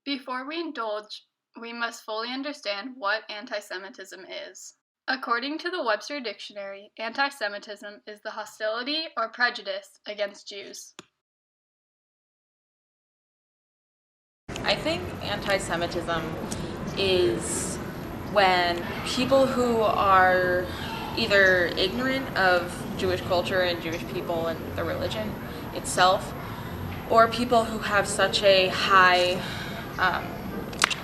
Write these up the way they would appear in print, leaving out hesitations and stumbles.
Before we indulge, we must fully understand what antisemitism is. According to the Webster Dictionary, antisemitism is the hostility or prejudice against Jews. I think anti-Semitism is when people who are either ignorant of Jewish culture and Jewish people and the religion itself, or people who have such a high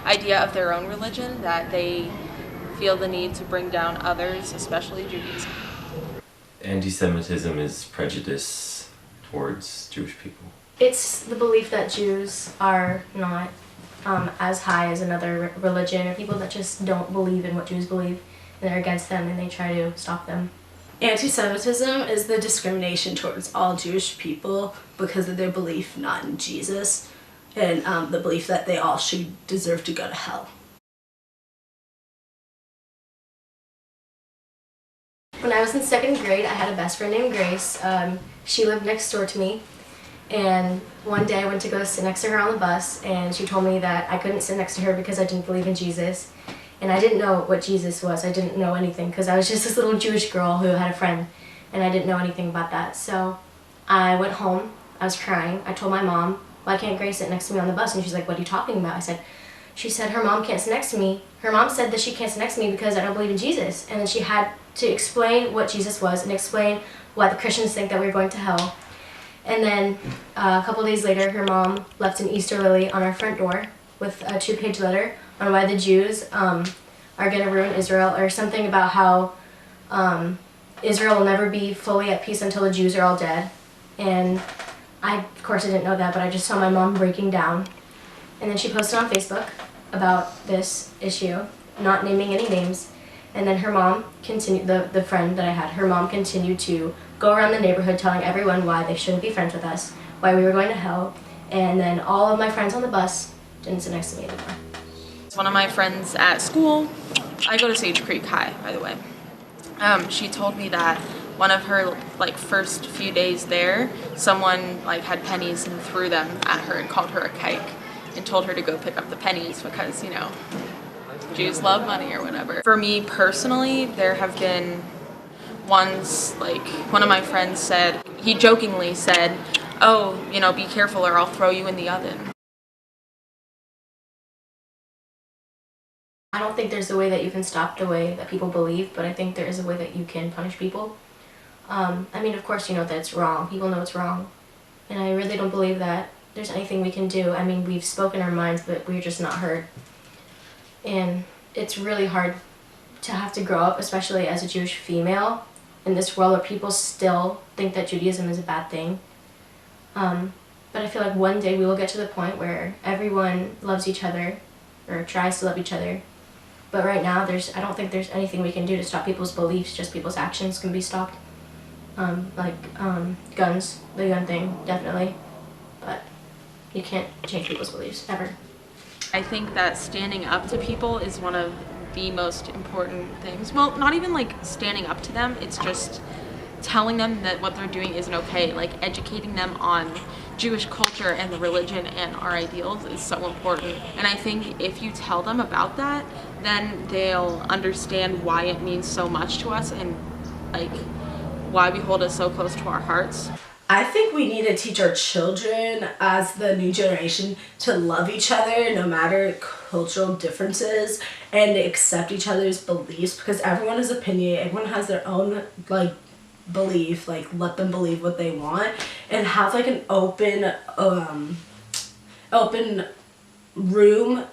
idea of their own religion that they feel the need to bring down others, especially Judaism. Anti-Semitism is prejudice towards Jewish people. It's the belief that Jews are not as high as another religion, or people that just don't believe in what Jews believe, and they're against them and they try to stop them. Anti-Semitism is the discrimination towards all Jewish people because of their belief not in Jesus and the belief that they all should deserve to go to hell. When I was in 2nd grade, I had a best friend named Grace. She lived next door to me, and one day I went to go sit next to her on the bus, and she told me that I couldn't sit next to her because I didn't believe in Jesus. And I didn't know what Jesus was. I didn't know anything because I was just this little Jewish girl who had a friend, and I didn't know anything about that. So I went home. I was crying. I told my mom, why can't Grace sit next to me on the bus? And she's like, what are you talking about? She said her mom can't sit next to me. Her mom said that she can't sit next to me because I don't believe in Jesus. And then she had to explain what Jesus was and explain why the Christians think that we're going to hell. And then a couple days later, her mom left an Easter lily on our front door with a 2-page letter on why the Jews are going to ruin Israel, or something about how Israel will never be fully at peace until the Jews are all dead. And of course I didn't know that, but I just saw my mom breaking down. And then she posted on Facebook about this issue, not naming any names. And then her mom continued, the friend that I had, her mom continued to go around the neighborhood telling everyone why they shouldn't be friends with us, why we were going to hell. And then all of my friends on the bus didn't sit next to me anymore. One of my friends at school, I go to Sage Creek High, by the way. She told me that one of her first few days there, someone had pennies and threw them at her and called her a kike and told her to go pick up the pennies because, Jews love money or whatever. For me personally, there have been ones, one of my friends said, he jokingly said, oh, be careful or I'll throw you in the oven. I don't think there's a way that you can stop the way that people believe, but I think there is a way that you can punish people. Of course you know that it's wrong. People know it's wrong. And I really don't believe that there's anything we can do. We've spoken our minds, but we're just not heard. And it's really hard to have to grow up, especially as a Jewish female, in this world where people still think that Judaism is a bad thing. But I feel like one day we will get to the point where everyone loves each other, or tries to love each other. But right now, I don't think there's anything we can do to stop people's beliefs, just people's actions can be stopped. Guns, the gun thing, definitely. But you can't change people's beliefs, ever. I think that standing up to people is one of the most important things. Well, not even standing up to them, it's just telling them that what they're doing isn't okay. Educating them on Jewish culture and the religion and our ideals is so important. And I think if you tell them about that, then they'll understand why it means so much to us and why we hold it so close to our hearts. I think we need to teach our children as the new generation to love each other no matter cultural differences and accept each other's beliefs, because everyone has opinion, everyone has their own belief, let them believe what they want, and have an open room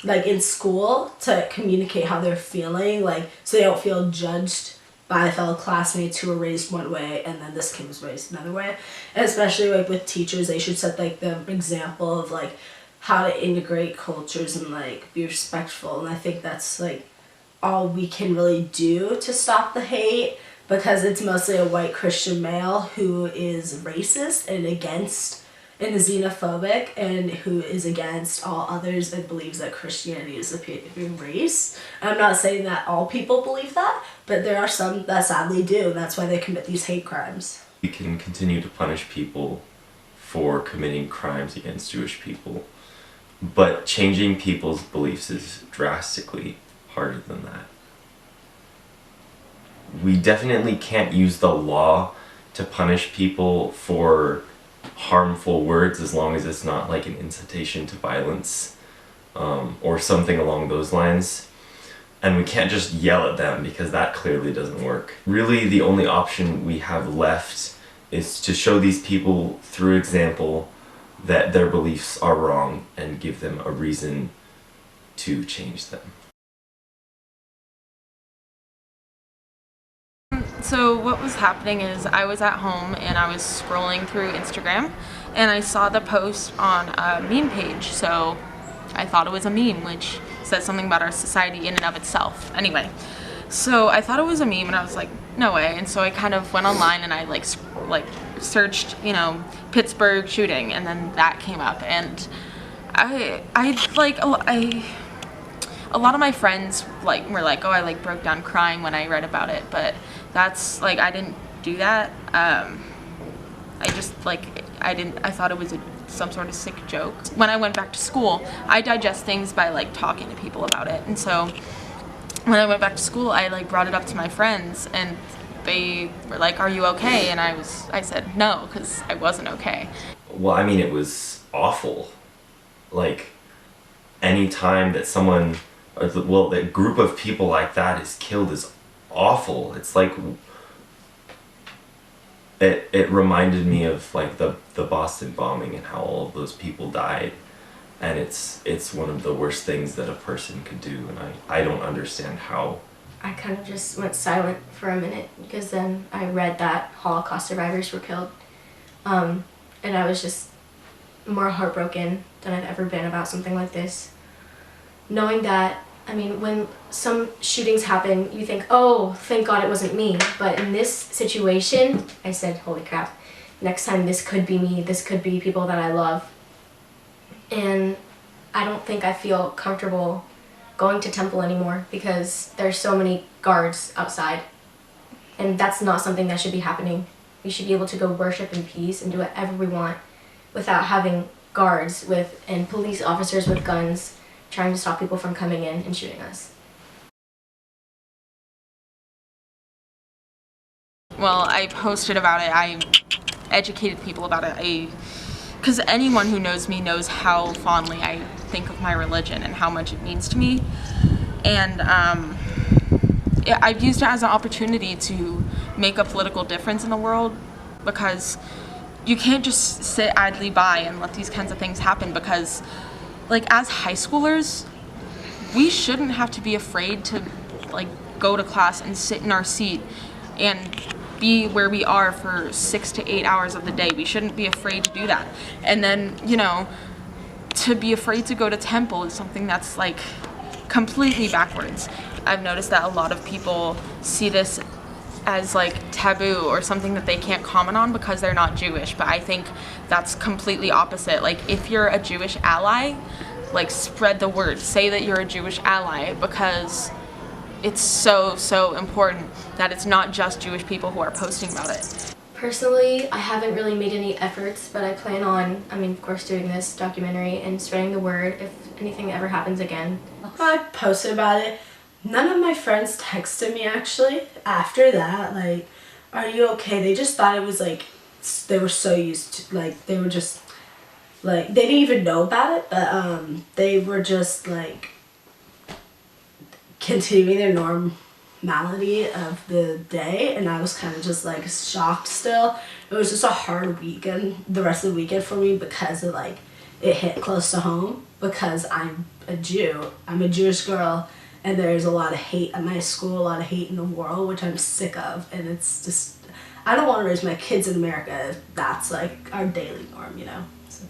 in school to communicate how they're feeling, so they don't feel judged by fellow classmates who were raised one way and then this kid was raised another way. And especially with teachers, they should set the example of how to integrate cultures and be respectful. And I think that's all we can really do to stop the hate, because it's mostly a white Christian male who is racist and is xenophobic and who is against all others and believes that Christianity is a race. I'm not saying that all people believe that, but there are some that sadly do, and that's why they commit these hate crimes. We can continue to punish people for committing crimes against Jewish people, But changing people's beliefs is drastically harder than that. We definitely can't use the law to punish people for harmful words as long as it's not like an incitation to violence or something along those lines. And we can't just yell at them because that clearly doesn't work. Really, the only option we have left is to show these people through example that their beliefs are wrong and give them a reason to change them. So what was happening is I was at home and I was scrolling through Instagram and I saw the post on a meme page. So I thought it was a meme, which says something about our society in and of itself. Anyway, so I thought it was a meme and I was like, no way. And so I kind of went online and I like searched, you know, Pittsburgh shooting, and then that came up. And a lot of my friends like were like, oh, I like broke down crying when I read about it, but that's like, I didn't do that. I thought it was some sort of sick joke. When I went back to school, I digest things by like talking to people about it. And so when I went back to school, I like brought it up to my friends and they were like, are you okay? And I said no, because I wasn't okay. Well, I mean, it was awful. Like, any time that someone, well, a group of people like that is killed is awful. It's like, it reminded me of like the Boston bombing and how all of those people died. And it's one of the worst things that a person could do, and I don't understand how. I kind of just went silent for a minute because then I read that Holocaust survivors were killed. And I was just more heartbroken than I've ever been about something like this. Knowing that, I mean, when some shootings happen, you think, oh, thank God it wasn't me. But in this situation, I said, holy crap, next time this could be me, this could be people that I love. And I don't think I feel comfortable going to temple anymore because there's so many guards outside. And that's not something that should be happening. We should be able to go worship in peace and do whatever we want without having guards and police officers with guns trying to stop people from coming in and shooting us. Well, I posted about it. I educated people about it. Because anyone who knows me knows how fondly I think of my religion and how much it means to me. And I've used it as an opportunity to make a political difference in the world, because you can't just sit idly by and let these kinds of things happen, because like as high schoolers, we shouldn't have to be afraid to like go to class and sit in our seat and be where we are for 6 to 8 hours of the day. We shouldn't be afraid to do that. And then, you know, to be afraid to go to temple is something that's like completely backwards. I've noticed that a lot of people see this as like taboo or something that they can't comment on because they're not Jewish, but I think that's completely opposite. Like, if you're a Jewish ally, like, spread the word, say that you're a Jewish ally, because it's so important that it's not just Jewish people who are posting about it. Personally, I haven't really made any efforts, but I plan on, of course, doing this documentary and spreading the word if anything ever happens again. I posted about it. None of my friends texted me actually after that, like, are you okay? They just thought it was like, they were so used to, like, they were just, like, they didn't even know about it, but they were just, like, continuing their normality of the day, and I was kind of just, like, shocked still. It was just a hard weekend, the rest of the weekend for me, because of, like, it hit close to home, because I'm a Jew. I'm a Jewish girl, and there's a lot of hate at my school, a lot of hate in the world, which I'm sick of, and it's just, I don't want to raise my kids in America if that's, like, our daily norm, you know? So.